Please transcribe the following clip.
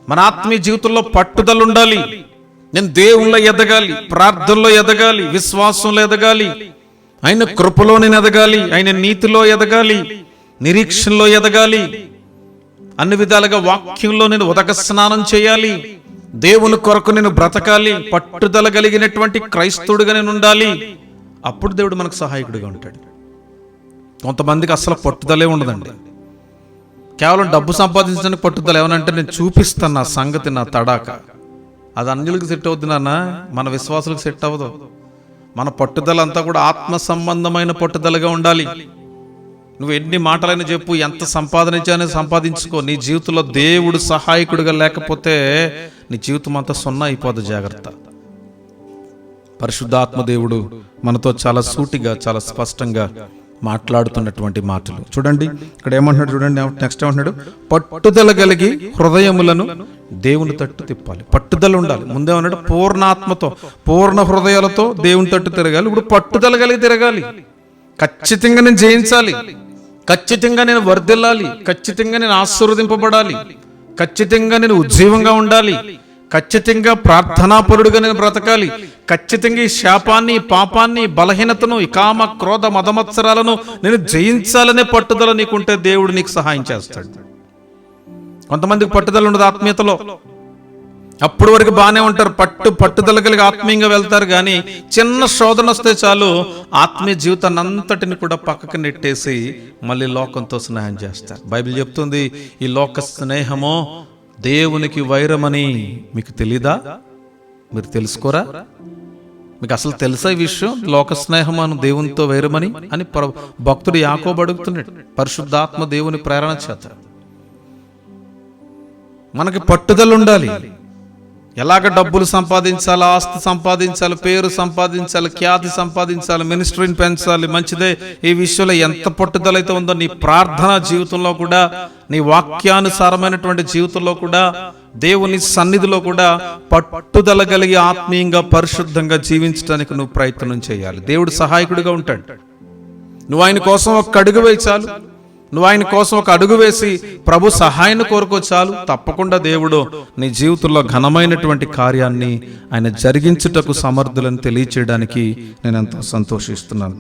మన ఆత్మీయ జీవితంలో పట్టుదల ఉండాలి. నేను దేవుళ్ళో ఎదగాలి, ప్రార్థనలో ఎదగాలి, విశ్వాసంలో ఎదగాలి, ఆయన కృపలో నేను ఎదగాలి, ఆయన నీతిలో ఎదగాలి, నిరీక్షణలో ఎదగాలి, అన్ని విధాలుగా వాక్యంలో నేను ఉదక స్నానం చేయాలి, దేవుని కొరకు నేను బ్రతకాలి, పట్టుదల కలిగినటువంటి క్రైస్తవుడిగా నేను ఉండాలి. అప్పుడు దేవుడు మనకు సహాయకుడిగా ఉంటాడు. కొంతమందికి అసలు పట్టుదలే ఉండదండి. కేవలం డబ్బు సంపాదించడానికి పట్టుదల. ఏమనంటే నేను చూపిస్తాను నా సంగతి, నా తడాక. అది అన్యులకు సెట్ అవుద్ది నాన్న, మన విశ్వాసులకు సెట్ అవ్వదు. మన పట్టుదల అంతా కూడా ఆత్మ సంబంధమైన పట్టుదలగా ఉండాలి. నువ్వు ఎన్ని మాటలైనా చెప్పు, ఎంత సంపాదించాలని సంపాదించుకో, నీ జీవితంలో దేవుడు సహాయకుడిగా లేకపోతే నీ జీవితం అంతా సున్నా అయిపోదు. జాగ్రత్త. పరిశుద్ధాత్మ దేవుడు మనతో చాలా సూటిగా, చాలా స్పష్టంగా మాట్లాడుతున్నటువంటి మాటలు చూడండి. ఇక్కడ ఏమంటున్నాడు చూడండి, నెక్స్ట్ ఏమంటున్నాడు, పట్టుదల కలిగి హృదయములను దేవుని తట్టు తిప్పాలి. పట్టుదల ఉండాలి. ముందేమన్నాడు, పూర్ణాత్మతో, పూర్ణ హృదయాలతో దేవుని తట్టు తిరగాలి. ఇప్పుడు పట్టుదల కలిగి తిరగాలి. ఖచ్చితంగా నేను జయించాలి, ఖచ్చితంగా నేను వర్ధిల్లాలి, ఖచ్చితంగా నేను ఆశీర్వదింపబడాలి, ఖచ్చితంగా నేను ఉజ్జీవంగా ఉండాలి, ఖచ్చితంగా ప్రార్థనాపరుడుగా నేను బ్రతకాలి, ఖచ్చితంగా ఈ శాపాన్ని, పాపాన్ని, బలహీనతను, ఈ కామ క్రోధ మదమత్సరాలను నేను జయించాలనే పట్టుదల నీకుంటే దేవుడు నీకు సహాయం చేస్తాడు. కొంతమందికి పట్టుదల ఉండదు ఆత్మీయతలో. అప్పుడు వరకు బాగానే ఉంటారు, పట్టుదల కలిగి ఆత్మీయంగా వెళ్తారు. కానీ చిన్న శోధన వస్తే చాలు ఆత్మీయ జీవితాన్ని అంతటిని కూడా పక్కకు నెట్టేసి మళ్ళీ లోకంతో స్నేహం చేస్తారు. బైబిల్ చెప్తుంది, ఈ లోక స్నేహమో దేవునికి వైరమని. మీకు తెలీదా? మీరు తెలుసుకోరా? మీకు అసలు తెలుసా ఈ విషయం? లోక స్నేహం అను దేవునితో వైరమని అని భక్తుడు యాకోబు అడుగుతున్నాడు, పరిశుద్ధాత్మ దేవుని ప్రేరణ చేత. మనకి పట్టుదల ఉండాలి. ఎలాగ డబ్బులు సంపాదించాలి, ఆస్తి సంపాదించాలి, పేరు సంపాదించాలి, ఖ్యాతి సంపాదించాలి, మినిస్ట్రీని పెంచాలి, మంచిదే. ఈ విషయంలో ఎంత పట్టుదల అయితే ఉందో నీ ప్రార్థనా జీవితంలో కూడా, నీ వాక్యానుసారమైనటువంటి జీవితంలో కూడా, దేవుని సన్నిధిలో కూడా పట్టుదల కలిగి ఆత్మీయంగా పరిశుద్ధంగా జీవించడానికి నువ్వు ప్రయత్నం చేయాలి. దేవుడు సహాయకుడిగా ఉంటాడు. నువ్వు ఆయన కోసం ఒక అడుగు వేయి చాలు. నువ్వు ఆయన కోసం ఒక అడుగు వేసి ప్రభు సహాయాన్ని కోరుకో చాలు. తప్పకుండా దేవుడు నీ జీవితంలో ఘనమైనటువంటి కార్యాన్ని ఆయన జరిగించుటకు సమర్థులను తెలియచేయడానికి నేను ఎంతో సంతోషిస్తున్నాను.